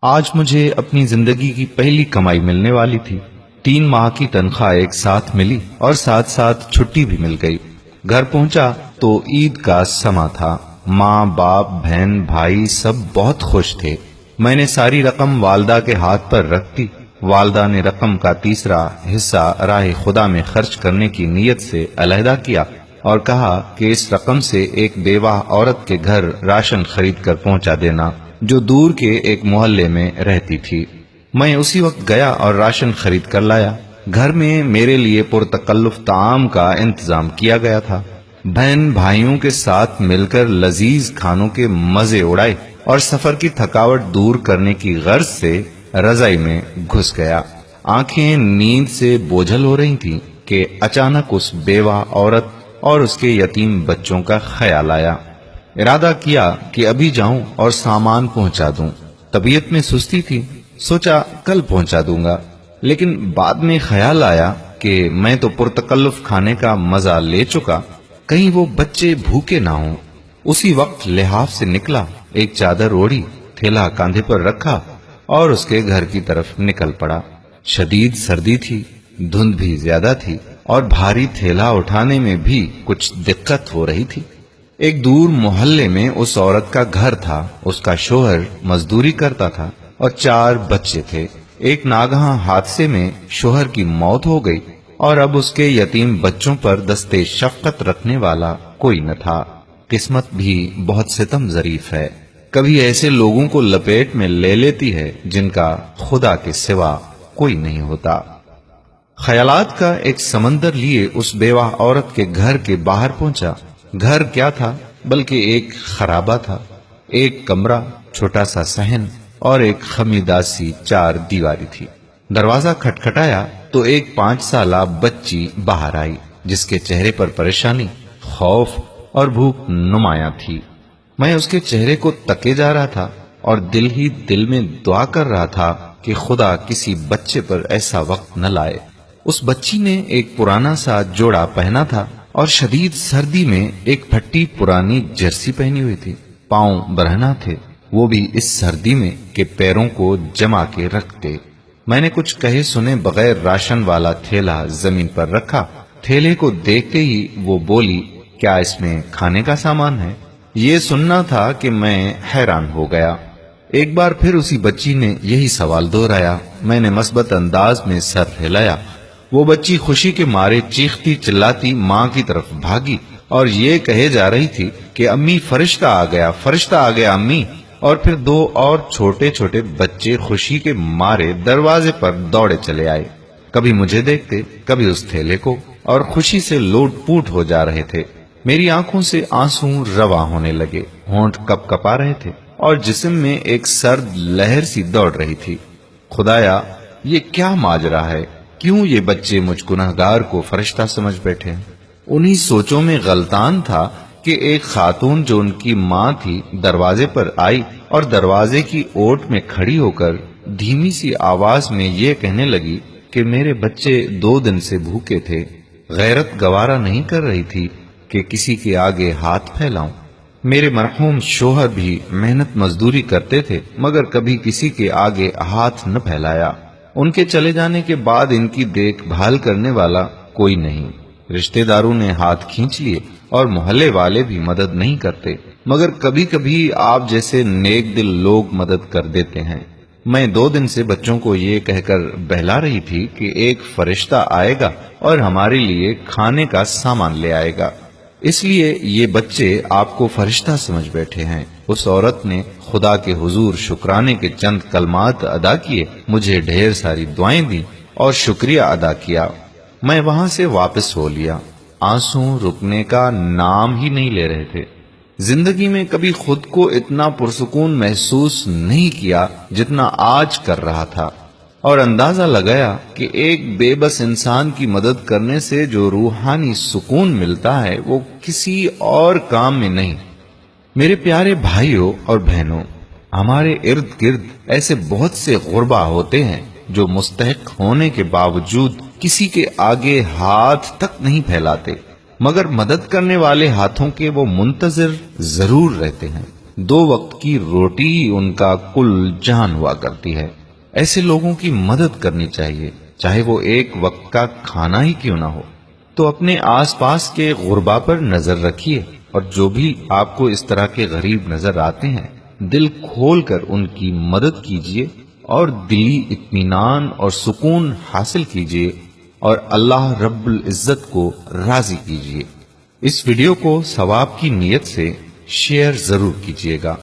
آج مجھے اپنی زندگی کی پہلی کمائی ملنے والی تھی۔ 3 ماہ کی تنخواہ ایک ساتھ ملی اور ساتھ ساتھ چھٹی بھی مل گئی۔ گھر پہنچا تو عید کا سما تھا۔ ماں باپ بہن بھائی سب بہت خوش تھے۔ میں نے ساری رقم والدہ کے ہاتھ پر رکھ دی۔ والدہ نے رقم کا تیسرا حصہ راہ خدا میں خرچ کرنے کی نیت سے علیحدہ کیا اور کہا کہ اس رقم سے ایک بیوہ عورت کے گھر راشن خرید کر پہنچا دینا جو دور کے ایک محلے میں رہتی تھی۔ میں اسی وقت گیا اور راشن خرید کر لایا۔ گھر میں میرے لیے پرتکلف طعام کا انتظام کیا گیا تھا۔ بہن بھائیوں کے ساتھ مل کر لذیذ کھانوں کے مزے اڑائے اور سفر کی تھکاوٹ دور کرنے کی غرض سے رضائی میں گھس گیا۔ آنکھیں نیند سے بوجھل ہو رہی تھیں کہ اچانک اس بیوہ عورت اور اس کے یتیم بچوں کا خیال آیا۔ ارادہ کیا کہ ابھی جاؤں اور سامان پہنچا دوں۔ طبیعت میں سستی تھی، سوچا کل پہنچا دوں گا، لیکن بعد میں خیال آیا کہ میں تو پرتکلف کھانے کا مزہ لے چکا، کہیں وہ بچے بھوکے نہ ہوں۔ اسی وقت لحاف سے نکلا، ایک چادر اوڑھی، تھیلا کاندھے پر رکھا اور اس کے گھر کی طرف نکل پڑا۔ شدید سردی تھی، دھند بھی زیادہ تھی اور بھاری تھیلا اٹھانے میں بھی کچھ دقت ہو رہی تھی۔ ایک دور محلے میں اس عورت کا گھر تھا۔ اس کا شوہر مزدوری کرتا تھا اور 4 بچے تھے۔ ایک ناگہاں حادثے میں شوہر کی موت ہو گئی اور اب اس کے یتیم بچوں پر دستے شفقت رکھنے والا کوئی نہ تھا۔ قسمت بھی بہت ستم ظریف ہے، کبھی ایسے لوگوں کو لپیٹ میں لے لیتی ہے جن کا خدا کے سوا کوئی نہیں ہوتا۔ خیالات کا ایک سمندر لیے اس بیوہ عورت کے گھر کے باہر پہنچا۔ گھر کیا تھا بلکہ ایک خرابہ تھا۔ ایک کمرہ، چھوٹا سا صحن اور ایک خمیداسی 4 دیواری تھی۔ دروازہ کھٹکھٹایا تو ایک 5 سالہ بچی باہر آئی جس کے چہرے پر پریشانی، خوف اور بھوک نمایاں تھی۔ میں اس کے چہرے کو تکے جا رہا تھا اور دل ہی دل میں دعا کر رہا تھا کہ خدا کسی بچے پر ایسا وقت نہ لائے۔ اس بچی نے ایک پرانا سا جوڑا پہنا تھا اور شدید سردی میں ایک پھٹی پرانی جرسی پہنی ہوئی تھی۔ پاؤں برہنہ تھے، وہ بھی اس سردی میں کہ پیروں کو جما کے رکھتے۔ میں نے کچھ کہے سنے بغیر راشن والا تھیلا زمین پر رکھا۔ تھیلے کو دیکھتے ہی وہ بولی، کیا اس میں کھانے کا سامان ہے؟ یہ سننا تھا کہ میں حیران ہو گیا۔ ایک بار پھر اسی بچی نے یہی سوال دہرایا۔ میں نے مثبت انداز میں سر ہلایا۔ وہ بچی خوشی کے مارے چیختی چلاتی ماں کی طرف بھاگی اور یہ کہے جا رہی تھی کہ امی فرشتہ آ گیا، فرشتہ آ گیا امی۔ اور پھر 2 اور چھوٹے چھوٹے بچے خوشی کے مارے دروازے پر دوڑے چلے آئے، کبھی مجھے دیکھتے کبھی اس تھیلے کو، اور خوشی سے لوٹ پوٹ ہو جا رہے تھے۔ میری آنکھوں سے آنسو رواں ہونے لگے، ہونٹ کپ کپا رہے تھے اور جسم میں ایک سرد لہر سی دوڑ رہی تھی۔ خدایا، یہ کیا ماجرا ہے؟ کیوں یہ بچے مجھ گنہگار کو فرشتہ سمجھ بیٹھے ہیں؟ انہی سوچوں میں غلطان تھا کہ ایک خاتون جو ان کی ماں تھی دروازے پر آئی اور دروازے کی اوٹ میں کھڑی ہو کر دھیمی سی آواز میں یہ کہنے لگی کہ میرے بچے 2 دن سے بھوکے تھے۔ غیرت گوارا نہیں کر رہی تھی کہ کسی کے آگے ہاتھ پھیلاؤں۔ میرے مرحوم شوہر بھی محنت مزدوری کرتے تھے مگر کبھی کسی کے آگے ہاتھ نہ پھیلایا۔ ان کے چلے جانے کے بعد ان کی دیکھ بھال کرنے والا کوئی نہیں۔ رشتہ داروں نے ہاتھ کھینچ لیے اور محلے والے بھی مدد نہیں کرتے، مگر کبھی کبھی آپ جیسے نیک دل لوگ مدد کر دیتے ہیں۔ میں 2 دن سے بچوں کو یہ کہہ کر بہلا رہی تھی کہ ایک فرشتہ آئے گا اور ہمارے لیے کھانے کا سامان لے آئے گا، اس لیے یہ بچے آپ کو فرشتہ سمجھ بیٹھے ہیں۔ اس عورت نے خدا کے حضور شکرانے کے چند کلمات ادا کیے، مجھے ڈھیر ساری دعائیں دیں اور شکریہ ادا کیا۔ میں وہاں سے واپس ہو لیا۔ آنسو رکنے کا نام ہی نہیں لے رہے تھے۔ زندگی میں کبھی خود کو اتنا پرسکون محسوس نہیں کیا جتنا آج کر رہا تھا، اور اندازہ لگایا کہ ایک بے بس انسان کی مدد کرنے سے جو روحانی سکون ملتا ہے وہ کسی اور کام میں نہیں۔ میرے پیارے بھائیوں اور بہنوں، ہمارے ارد گرد ایسے بہت سے غربا ہوتے ہیں جو مستحق ہونے کے باوجود کسی کے آگے ہاتھ تک نہیں پھیلاتے، مگر مدد کرنے والے ہاتھوں کے وہ منتظر ضرور رہتے ہیں۔ 2 وقت کی روٹی ہی ان کا کل جان ہوا کرتی ہے۔ ایسے لوگوں کی مدد کرنی چاہیے، چاہے وہ 1 وقت کا کھانا ہی کیوں نہ ہو۔ تو اپنے آس پاس کے غربا پر نظر رکھیے، اور جو بھی آپ کو اس طرح کے غریب نظر آتے ہیں دل کھول کر ان کی مدد کیجیے اور دلی اطمینان اور سکون حاصل کیجیے اور اللہ رب العزت کو راضی کیجیے۔ اس ویڈیو کو ثواب کی نیت سے شیئر ضرور کیجیے گا۔